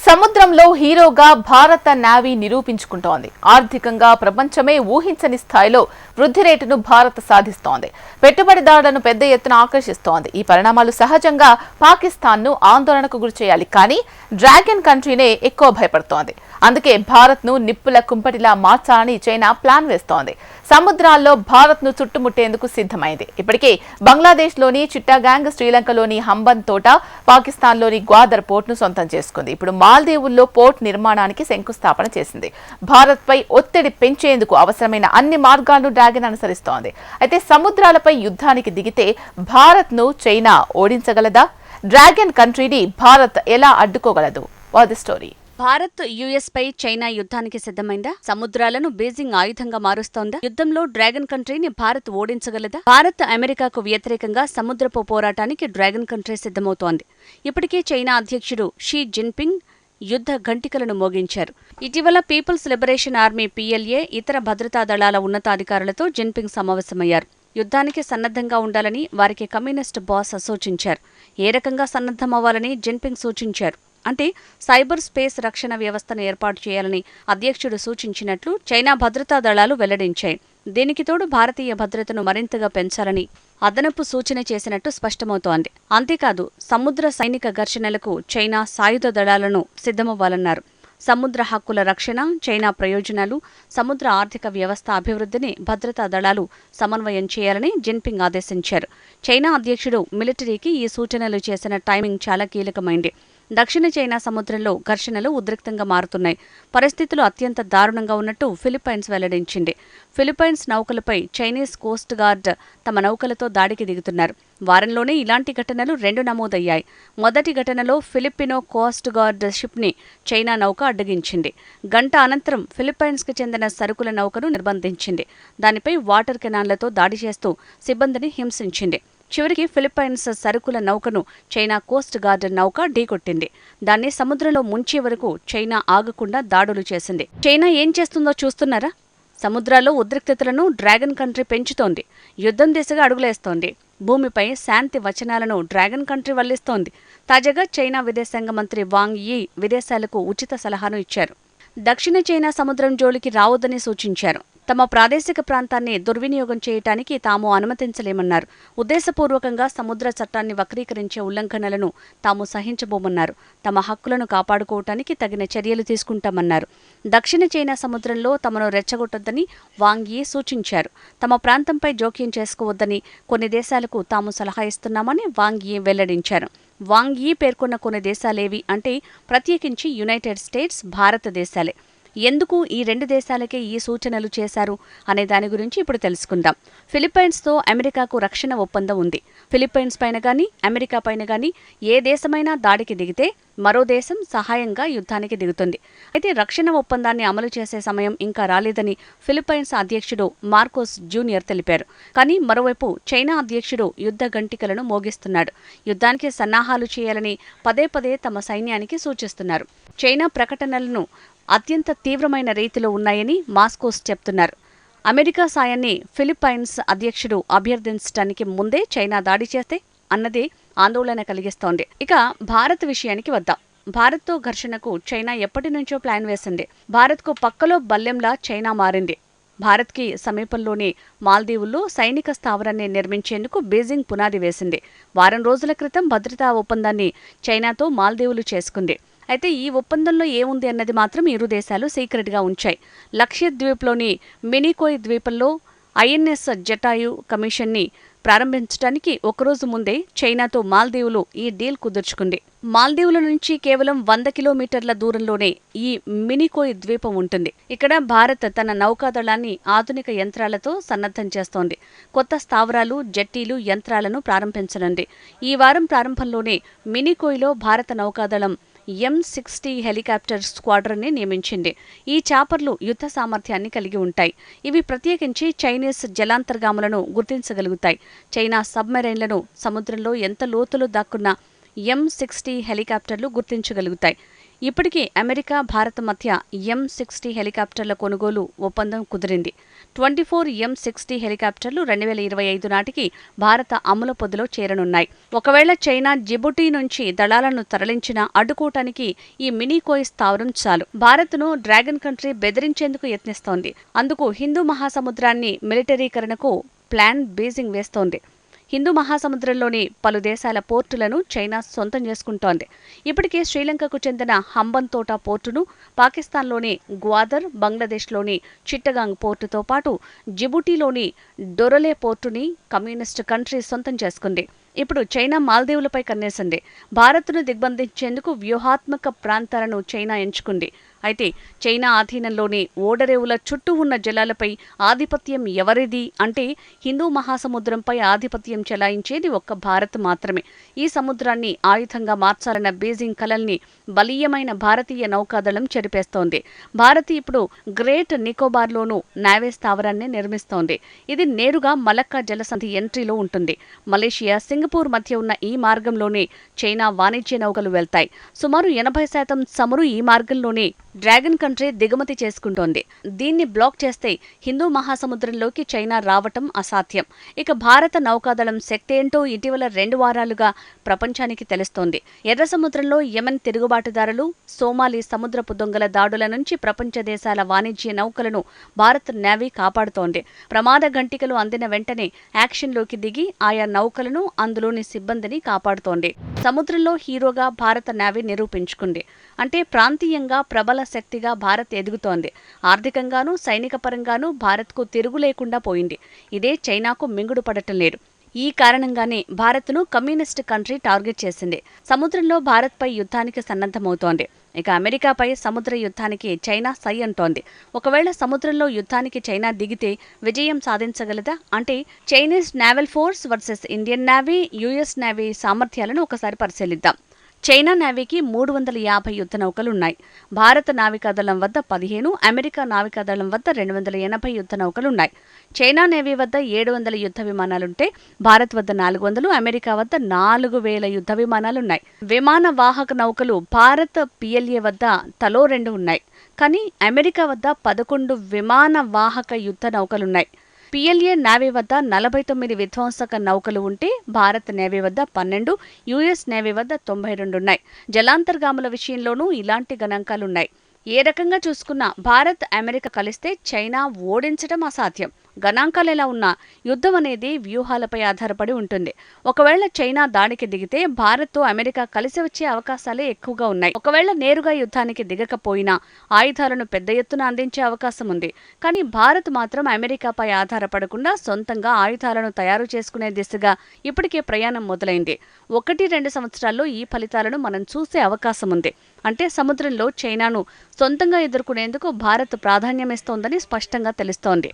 సముద్రంలో హీరోగా భారత నేవీ నిరూపించుకుంటోంది. ఆర్థికంగా ప్రపంచమే ఊహించని స్థాయిలో వృద్ధి రేటును భారత్ సాధిస్తోంది. పెట్టుబడిదారులను పెద్ద ఎత్తున ఆకర్షిస్తోంది. ఈ పరిణామాలు సహజంగా పాకిస్తాన్ను ఆందోళనకు గురిచేయాలి. కానీ డ్రాగన్ కంట్రీనే ఎక్కువ భయపడుతోంది. అందుకే భారత్ను నిప్పుల కుంపటిలా మార్చాలని చైనా ప్లాన్ వేస్తోంది. సముద్రాల్లో భారత్ను చుట్టుముట్టేందుకు సిద్ధమైంది. ఇప్పటికే బంగ్లాదేశ్లోని చిట్టాగాంగ్, శ్రీలంకలోని హంబన్ తోట, పాకిస్తాన్లోని గ్వాదర్ పోర్ట్ను సొంతం చేసుకుంది. ఇప్పుడు మాల్దీవుల్లో పోర్ట్ నిర్మాణానికి శంకుస్థాపన చేసింది. భారత్పై ఒత్తిడి పెంచేందుకు అవసరమైన అన్ని మార్గాలను డ్రాగన్ అనుసరిస్తోంది. అయితే సముద్రాలపై యుద్ధానికి దిగితే భారత్ను చైనా ఓడించగలదా? డ్రాగన్ కంట్రీని భారత్ ఎలా అడ్డుకోగలదు? What the story? Bharat US పై చైనా యుద్ధానికి సిద్ధమైందా? సముద్రాలను బీజింగ్ ఆయుధంగా మారుస్తోందా? యుద్ధంలో డ్రాగన్ కంట్రీని భారత్ ఓడించగలదా? భారత్ అమెరికాకు వ్యతిరేకంగా సముద్రపు పోరాటానికి డ్రాగన్ కంట్రీ సిద్ధమవుతోంది. ఇప్పటికే చైనా అధ్యక్షుడు షీ జిన్పింగ్ యుద్ధ ఘంటికలను మోగించారు. ఇటీవల పీపుల్స్ లిబరేషన్ ఆర్మీ PLA ఇతర భద్రతా దళాల ఉన్నతాధికారులతో జిన్పింగ్ సమావేశమయ్యారు. యుద్ధానికి సన్నద్ధంగా ఉండాలని వారికి కమ్యూనిస్టు బాస్ సూచించారు. ఏ రకంగా సన్నద్ధమవ్వాలని జిన్పింగ్ సూచించారు అంటే సైబర్ స్పేస్ రక్షణ వ్యవస్థను ఏర్పాటు చేయాలని అధ్యక్షుడు సూచించినట్లు చైనా భద్రతా దళాలు వెల్లడించాయి. దీనికి తోడు భారతీయ భద్రతను మరింతగా పెంచాలని అదనపు సూచన చేసినట్టు స్పష్టమవుతోంది. అంతేకాదు సముద్ర సైనిక ఘర్షణలకు చైనా సాయుధ దళాలను సిద్ధమవ్వాలన్నారు. సముద్ర హక్కుల రక్షణ, చైనా ప్రయోజనాలు, సముద్ర ఆర్థిక వ్యవస్థ అభివృద్ధిని భద్రతా దళాలు సమన్వయం చేయాలని జిన్పింగ్ ఆదేశించారు. చైనా అధ్యక్షుడు మిలిటరీకి ఈ సూచనలు చేసిన టైమింగ్ చాలా కీలకమైంది. దక్షిణ చైనా సముద్రంలో ఘర్షణలు ఉద్రిక్తంగా మారుతున్నాయి. పరిస్థితులు అత్యంత దారుణంగా ఉన్నట్టు ఫిలిప్పైన్స్ వెల్లడించింది. ఫిలిప్పైన్స్ నౌకలపై చైనీస్ కోస్ట్ గార్డ్ తమ నౌకలతో దాడికి దిగుతున్నారు. వారంలోనే ఇలాంటి ఘటనలు 2 నమోదయ్యాయి. మొదటి ఘటనలో ఫిలిప్పినో కోస్ట్ గార్డ్ షిప్ని చైనా నౌక అడ్డగించింది. గంట అనంతరం ఫిలిప్పైన్స్కి చెందిన సరుకుల నౌకను నిర్బంధించింది. దానిపై వాటర్ కెనాన్లతో దాడి చేస్తూ సిబ్బందిని హింసించింది. చివరికి ఫిలిప్పైన్స్ సరుకుల నౌకను చైనా కోస్ట్ గార్డ్ నౌక ఢీకొట్టింది. దాన్ని సముద్రంలో ముంచే వరకు చైనా ఆగకుండా దాడులు చేసింది. చైనా ఏం చేస్తుందో చూస్తున్నారా? సముద్రాల్లో ఉద్రిక్తతలను డ్రాగన్ కంట్రీ పెంచుతోంది. యుద్ధం దిశగా అడుగులేస్తోంది. భూమిపై శాంతి వచనాలను డ్రాగన్ కంట్రీ వల్లిస్తోంది. తాజాగా చైనా విదేశాంగ మంత్రి వాంగ్ యీ విదేశాలకు ఉచిత సలహాను ఇచ్చారు. దక్షిణ చైనా సముద్రం జోలికి రావద్దని సూచించారు. తమ ప్రాదేశిక ప్రాంతాన్ని దుర్వినియోగం చేయటానికి తాము అనుమతించలేమన్నారు. ఉద్దేశపూర్వకంగా సముద్ర చట్టాన్ని వక్రీకరించే ఉల్లంఘనలను తాము సహించబోమన్నారు. తమ హక్కులను కాపాడుకోవటానికి తగిన చర్యలు తీసుకుంటామన్నారు. దక్షిణ చైనా సముద్రంలో తమను రెచ్చగొట్టొద్దని వాంగ్ యీ సూచించారు. తమ ప్రాంతంపై జోక్యం చేసుకోవద్దని కొన్ని దేశాలకు తాము సలహా ఇస్తున్నామని వాంగ్ యీ వెల్లడించారు. వాంగ్ యీ పేర్కొన్న కొన్ని దేశాలేవి అంటే ప్రత్యేకించి యునైటెడ్ స్టేట్స్, భారతదేశాలే. ఎందుకు ఈ 2 దేశాలకే ఈ సూచనలు చేశారు అనే దాని గురించి ఇప్పుడు తెలుసుకుందాం. ఫిలిప్పైన్స్తో అమెరికాకు రక్షణ ఒప్పందం ఉంది. ఫిలిప్పైన్స్ పైన గానీ, అమెరికా పైన గానీ ఏ దేశమైనా దాడికి దిగితే మరో దేశం సహాయంగా యుద్ధానికి దిగుతుంది. అయితే రక్షణ ఒప్పందాన్ని అమలు చేసే సమయం ఇంకా రాలేదని ఫిలిప్పైన్స్ అధ్యక్షుడు మార్కోస్ జూనియర్ తెలిపారు. కానీ మరోవైపు చైనా అధ్యక్షుడు యుద్ధ గంటికలను మోగిస్తున్నాడు. యుద్ధానికి సన్నాహాలు చేయాలని పదే పదే తమ సైన్యానికి సూచిస్తున్నారు. చైనా ప్రకటనలను అత్యంత తీవ్రమైన రీతిలో ఉన్నాయని మాస్కోస్ చెప్తున్నారు. అమెరికా సాయాన్ని ఫిలిప్పైన్స్ అధ్యక్షుడు అభ్యర్థించడానికి ముందే చైనా దాడి చేస్తే అన్నదే ఆందోళన కలిగిస్తోంది. ఇక భారత్ విషయానికి వద్దాం. భారత్తో ఘర్షణకు చైనా ఎప్పటి నుంచో ప్లాన్ వేసింది. భారత్కు పక్కలో బల్లెంలా చైనా మారింది. భారత్కి సమీపంలోని మాల్దీవుల్లో సైనిక స్థావరాన్ని నిర్మించేందుకు బీజింగ్ పునాది వేసింది. వారం రోజుల క్రితం భద్రతా ఒప్పందాన్ని చైనాతో మాల్దీవులు చేసుకుంది. అయితే ఈ ఒప్పందంలో ఏముంది అన్నది మాత్రం ఇరు దేశాలు సీక్రెట్గా ఉంచాయి. లక్షద్వీప్లోని మినికోయ్ ద్వీపంలో INS జటాయు కమిషన్ని ప్రారంభించడానికి ఒకరోజు ముందే చైనాతో మాల్దీవులు ఈ డీల్ కుదుర్చుకుంది. మాల్దీవుల నుంచి కేవలం 100 కిలోమీటర్ల దూరంలోనే ఈ మినికోయ్ ద్వీపం ఉంటుంది. ఇక్కడ భారత్ తన నౌకాదళాన్ని ఆధునిక యంత్రాలతో సన్నద్ధం చేస్తోంది. కొత్త స్థావరాలు, జెట్టీలు, యంత్రాలను ప్రారంభించనుంది. ఈ వారం ప్రారంభంలోనే మినికోయ్లో భారత నౌకాదళం M60 హెలికాప్టర్ స్క్వాడ్రన్ని నియమించింది. ఈ చాపర్లు యుద్ధ సామర్థ్యాన్ని కలిగి ఉంటాయి. ఇవి ప్రత్యేకించి చైనీస్ జలాంతర్గాములను గుర్తించగలుగుతాయి. చైనా సబ్మెరైన్లను సముద్రంలో ఎంత లోతులో దాక్కున్న M60 హెలికాప్టర్లు గుర్తించగలుగుతాయి. ఇప్పటికే అమెరికా, భారత్ మధ్య M60 హెలికాప్టర్ల కొనుగోలు ఒప్పందం కుదిరింది. 24 M60 హెలికాప్టర్లు 2025 నాటికి భారత అమలు పొదిలో చేరనున్నాయి. ఒకవేళ చైనా జిబుటీ నుంచి దళాలను తరలించినా అడ్డుకోవటానికి ఈ మినీకోయి స్థావరం చాలు. భారత్ను డ్రాగన్ కంట్రీ బెదిరించేందుకు యత్నిస్తోంది. అందుకు హిందూ మహాసముద్రాన్ని మిలిటరీకరణకు ప్లాన్ బీజింగ్ వేస్తోంది. హిందూ మహాసముద్రంలోని పలు దేశాల పోర్టులను చైనా సొంతం చేసుకుంటోంది. ఇప్పటికే శ్రీలంకకు చెందిన హంబన్తోటా పోర్టును, పాకిస్తాన్లోని గ్వాదర్, బంగ్లాదేశ్లోని చిట్టగాంగ్ పోర్టుతో పాటు జిబుటీలోని డొరలే పోర్టుని కమ్యూనిస్టు కంట్రీ సొంతం చేసుకుంది. ఇప్పుడు చైనా మాల్దీవులపై కన్నేసింది. భారత్ను దిగ్బంధించేందుకు వ్యూహాత్మక ప్రాంతాలను చైనా ఎంచుకుంది. అయితే చైనా ఆధీనంలోని ఓడరేవుల చుట్టూ ఉన్న జలాలపై ఆధిపత్యం ఎవరిది అంటే హిందూ మహాసముద్రంపై ఆధిపత్యం చెలాయించేది ఒక్క భారత్ మాత్రమే. ఈ సముద్రాన్ని ఆయుధంగా మార్చాలన్న బీజింగ్ కలల్ని బలీయమైన భారతీయ నౌకాదళం చెరిపేస్తోంది. భారత్ ఇప్పుడు గ్రేట్ నికోబార్లోనూ నావీ స్థావరాన్ని నిర్మిస్తోంది. ఇది నేరుగా మలక్కా జలసంధి ఎంట్రీలో ఉంటుంది. మలేషియా, సింగపూర్ మధ్య ఉన్న ఈ మార్గంలోనే చైనా వాణిజ్య నౌకలు వెళ్తాయి. సుమారు 80% చమురు ఈ మార్గంలోనే డ్రాగన్ కంట్రీ దిగుమతి చేసుకుంటోంది. దీన్ని బ్లాక్ చేస్తే హిందూ మహాసముద్రంలోకి చైనా రావటం అసాధ్యం. ఇక భారత నౌకాదళం శక్తి ఏంటో ఇటీవల 2 వారాలుగా ప్రపంచానికి తెలుస్తోంది. ఎర్ర సముద్రంలో యెమెన్ తిరుగుబాటుదారులు, సోమాలి సముద్రపు దొంగల దాడుల నుంచి ప్రపంచ దేశాల వాణిజ్య నౌకలను భారత్ నేవీ కాపాడుతోంది. ప్రమాద గంటికలు అందిన వెంటనే యాక్షన్లోకి దిగి ఆయా నౌకలను, అందులోని సిబ్బందిని కాపాడుతోంది. సముద్రంలో హీరోగా భారత నేవీ నిరూపించుకుంది. అంటే ప్రాంతీయంగా ప్రబల శక్తిగా భారత్ ఎదుగుతోంది. ఆర్థికంగానూ, సైనిక పరంగానూ భారత్కు తిరుగు లేకుండా పోయింది. ఇదే చైనాకు మింగుడు పడటం లేదు. ఈ కారణంగానే భారత్ను కమ్యూనిస్ట్ కంట్రీ టార్గెట్ చేసింది. సముద్రంలో భారత్పై యుద్ధానికి సన్నద్ధమవుతోంది. ఇక అమెరికాపై సముద్ర యుద్ధానికి చైనా సై అంటోంది. ఒకవేళ సముద్రంలో యుద్ధానికి చైనా దిగితే విజయం సాధించగలదా? అంటే Chinese naval force versus Indian navy, US navy సామర్థ్యాలను ఒకసారి పరిశీలిద్దాం. చైనా నేవీకి 350 యుద్ధ నౌకలున్నాయి. భారత నావికాదళం వద్ద 15, అమెరికా నావికాదళం వద్ద 280 యుద్ధ నౌకలున్నాయి. చైనా నేవీ వద్ద 700 యుద్ధ విమానాలుంటే భారత్ వద్ద 400, అమెరికా వద్ద 4000 యుద్ధ విమానాలున్నాయి. విమాన వాహక నౌకలు భారత్ PLA వద్ద తలో 2 ఉన్నాయి. కానీ అమెరికా వద్ద 11 విమాన వాహక యుద్ధ నౌకలున్నాయి. PLA నేవీ వద్ద 49 విధ్వంసక నౌకలు ఉంటే భారత్ నేవీ వద్ద 12, US నేవీ వద్ద 92 ఉన్నాయి. జలాంతర్గాముల విషయంలోనూ ఇలాంటి గణాంకాలున్నాయి. ఏ రకంగా చూసుకున్నా భారత్, అమెరికా కలిస్తే చైనా ఓడించడం అసాధ్యం. గణాంకాలు ఎలా ఉన్నా యుద్ధం అనేది వ్యూహాలపై ఆధారపడి ఉంటుంది. ఒకవేళ చైనా దాడికి దిగితే భారత్, అమెరికా కలిసి వచ్చే అవకాశాలే ఎక్కువగా ఉన్నాయి. ఒకవేళ నేరుగా యుద్ధానికి దిగకపోయినా ఆయుధాలను పెద్ద ఎత్తున అందించే అవకాశం ఉంది. కానీ భారత్ మాత్రం అమెరికాపై ఆధారపడకుండా సొంతంగా ఆయుధాలను తయారు చేసుకునే దిశగా ఇప్పటికే ప్రయాణం మొదలైంది. 1-2 సంవత్సరాల్లో ఈ ఫలితాలను మనం చూసే అవకాశం ఉంది. అంటే సముద్రంలో చైనాను సొంతంగా ఎదుర్కొనేందుకు భారత్ ప్రాధాన్యమిస్తోందని స్పష్టంగా తెలుస్తోంది.